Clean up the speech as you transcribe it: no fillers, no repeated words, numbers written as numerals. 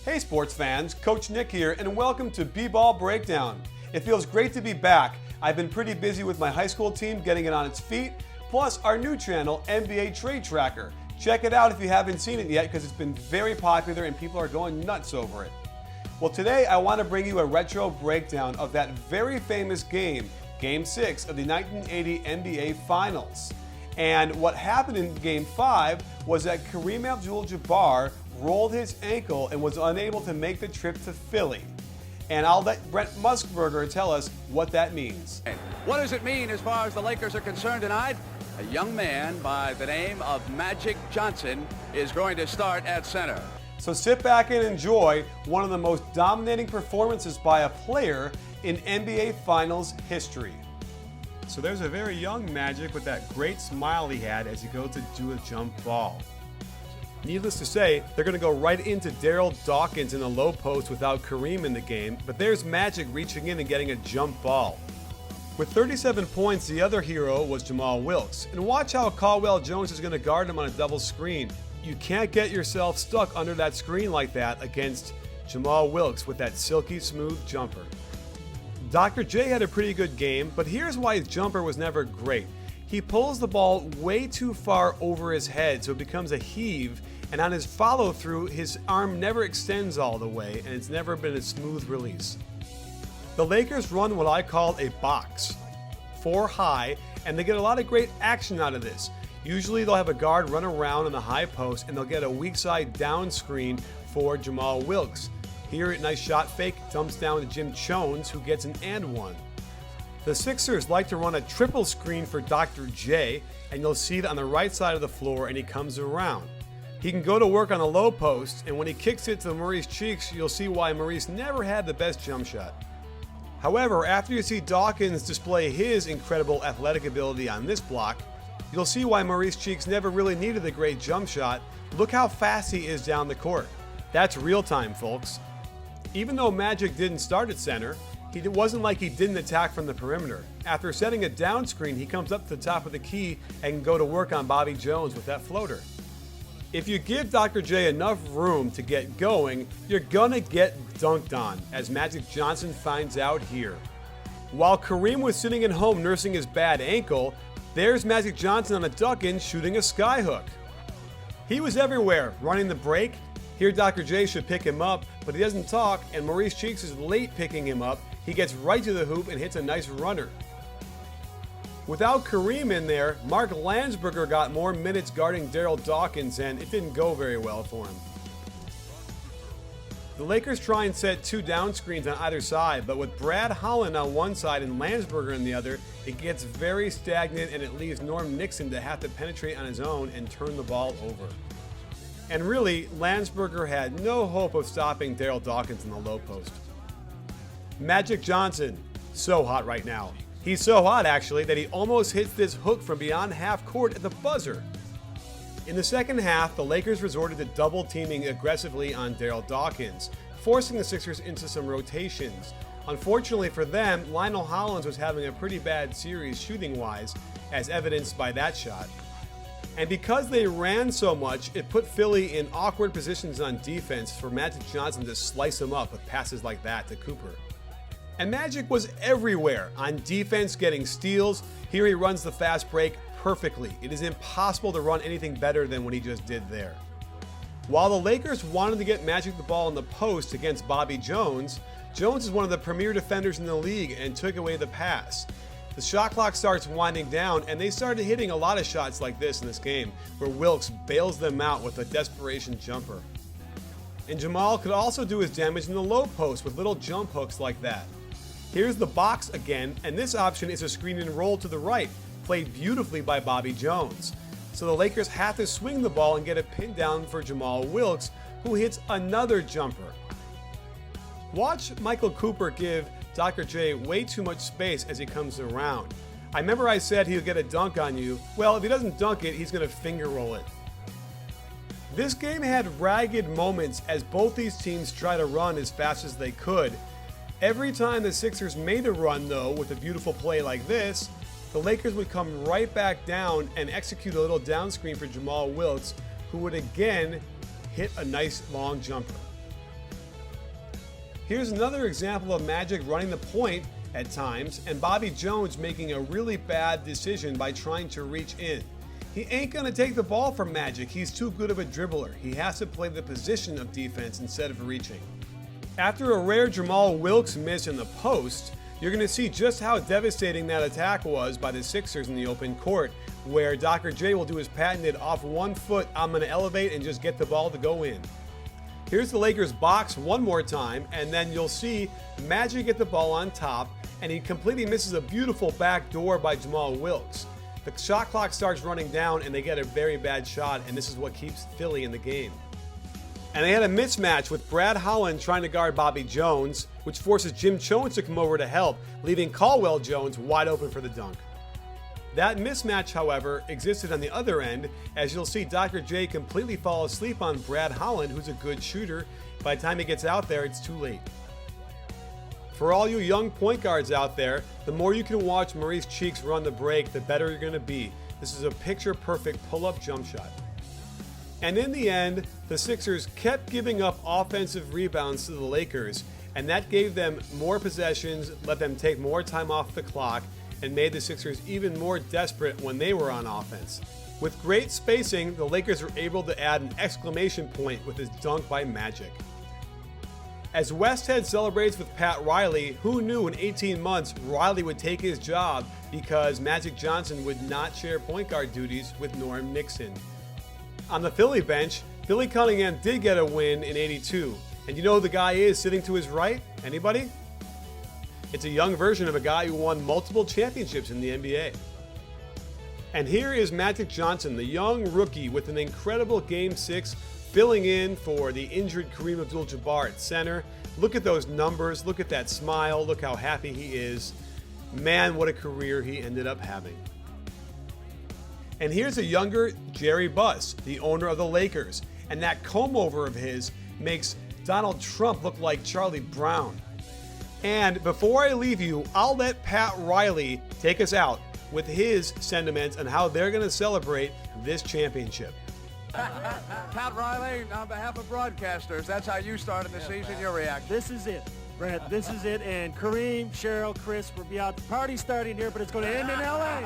Hey sports fans, Coach Nick here, and welcome to B-Ball Breakdown. It feels great to be back. I've been pretty busy with my high school team getting it on its feet, plus our new channel, NBA Trade Tracker. Check it out if you haven't seen it yet because it's been very popular and people are going nuts over it. Well, today I want to bring you a retro breakdown of that very famous game, Game 6 of the 1980 NBA Finals. And what happened in Game 5 was that Kareem Abdul-Jabbar rolled his ankle and was unable to make the trip to Philly. And I'll let Brent Musburger tell us what that means. What does it mean as far as the Lakers are concerned tonight? A young man by the name of Magic Johnson is going to start at center. So sit back and enjoy one of the most dominating performances by a player in NBA Finals history. So there's a very young Magic with that great smile he had as he goes to do a jump ball. Needless to say, they're going to go right into Daryl Dawkins in the low post without Kareem in the game, but there's Magic reaching in and getting a jump ball. With 37 points, the other hero was Jamal Wilkes. And watch how Caldwell Jones is going to guard him on a double screen. You can't get yourself stuck under that screen like that against Jamal Wilkes with that silky smooth jumper. Dr. J had a pretty good game, but here's why his jumper was never great. He pulls the ball way too far over his head, so it becomes a heave, and on his follow-through, his arm never extends all the way, and it's never been a smooth release. The Lakers run what I call a box, 4 high, and they get a lot of great action out of this. Usually they'll have a guard run around on the high post, and they'll get a weak side down screen for Jamal Wilkes. Here, nice shot fake, dumps down to Jim Chones, who gets an and one. The Sixers like to run a triple screen for Dr. J, and you'll see it on the right side of the floor, and he comes around. He can go to work on the low post, and when he kicks it to Maurice Cheeks, you'll see why Maurice never had the best jump shot. However, after you see Dawkins display his incredible athletic ability on this block, you'll see why Maurice Cheeks never really needed a great jump shot. Look how fast he is down the court. That's real time, folks. Even though Magic didn't start at center, it wasn't like he didn't attack from the perimeter. After setting a down screen, he comes up to the top of the key and can go to work on Bobby Jones with that floater. If you give Dr. J enough room to get going, you're gonna get dunked on, as Magic Johnson finds out here. While Kareem was sitting at home nursing his bad ankle, there's Magic Johnson on a duck-in shooting a skyhook. He was everywhere, running the break. Here Dr. J should pick him up, but he doesn't talk, and Maurice Cheeks is late picking him up. He gets right to the hoop and hits a nice runner. Without Kareem in there, Mark Landsberger got more minutes guarding Daryl Dawkins, and it didn't go very well for him. The Lakers try and set 2 down screens on either side, but with Brad Holland on one side and Landsberger on the other, it gets very stagnant and it leaves Norm Nixon to have to penetrate on his own and turn the ball over. And really, Landsberger had no hope of stopping Daryl Dawkins in the low post. Magic Johnson, so hot right now. He's so hot, actually, that he almost hits this hook from beyond half court at the buzzer. In the second half, the Lakers resorted to double teaming aggressively on Daryl Dawkins, forcing the Sixers into some rotations. Unfortunately for them, Lionel Hollins was having a pretty bad series shooting-wise, as evidenced by that shot. And because they ran so much, it put Philly in awkward positions on defense for Magic Johnson to slice him up with passes like that to Cooper. And Magic was everywhere, on defense getting steals. Here he runs the fast break perfectly. It is impossible to run anything better than what he just did there. While the Lakers wanted to get Magic the ball in the post against Bobby Jones, Jones is one of the premier defenders in the league and took away the pass. The shot clock starts winding down, and they started hitting a lot of shots like this in this game, where Wilkes bails them out with a desperation jumper. And Jamal could also do his damage in the low post with little jump hooks like that. Here's the box again, and this option is a screen and roll to the right, played beautifully by Bobby Jones. So the Lakers have to swing the ball and get a pin down for Jamal Wilkes, who hits another jumper. Watch Michael Cooper give Dr. J way too much space as he comes around. I remember I said he'll get a dunk on you. Well, if he doesn't dunk it, he's going to finger roll it. This game had ragged moments as both these teams try to run as fast as they could. Every time the Sixers made a run, though, with a beautiful play like this, the Lakers would come right back down and execute a little down screen for Jamal Wilkes, who would again hit a nice long jumper. Here's another example of Magic running the point at times and Bobby Jones making a really bad decision by trying to reach in. He ain't going to take the ball from Magic. He's too good of a dribbler. He has to play the position of defense instead of reaching. After a rare Jamal Wilkes miss in the post, you're going to see just how devastating that attack was by the Sixers in the open court, where Dr. J will do his patented off one foot, I'm going to elevate and just get the ball to go in. Here's the Lakers box one more time, and then you'll see Magic get the ball on top, and he completely misses a beautiful back door by Jamal Wilkes. The shot clock starts running down, and they get a very bad shot, and this is what keeps Philly in the game. And they had a mismatch with Brad Holland trying to guard Bobby Jones, which forces Jim Jones to come over to help, leaving Caldwell Jones wide open for the dunk. That mismatch, however, existed on the other end, as you'll see Dr. J completely fall asleep on Brad Holland, who's a good shooter. By the time he gets out there, it's too late. For all you young point guards out there, the more you can watch Maurice Cheeks run the break, the better you're going to be. This is a picture-perfect pull-up jump shot. And in the end, the Sixers kept giving up offensive rebounds to the Lakers, and that gave them more possessions, let them take more time off the clock, and made the Sixers even more desperate when they were on offense. With great spacing, the Lakers were able to add an exclamation point with his dunk by Magic. As Westhead celebrates with Pat Riley, who knew in 18 months Riley would take his job because Magic Johnson would not share point guard duties with Norm Nixon. On the Philly bench, Billy Cunningham did get a win in '82. And you know who the guy is sitting to his right? Anybody? It's a young version of a guy who won multiple championships in the NBA. And here is Magic Johnson, the young rookie with an incredible Game 6, filling in for the injured Kareem Abdul-Jabbar at center. Look at those numbers, look at that smile, look how happy he is. Man, what a career he ended up having. And here's a younger Jerry Buss, the owner of the Lakers. And that comb-over of his makes Donald Trump look like Charlie Brown. And before I leave you, I'll let Pat Riley take us out with his sentiments on how they're going to celebrate this championship. Pat Riley, on behalf of broadcasters, that's how you started the season, your reaction. This is it, Brett. This is it. And Kareem, Cheryl, Chris will be out. The party's starting here, but it's going to end in L.A.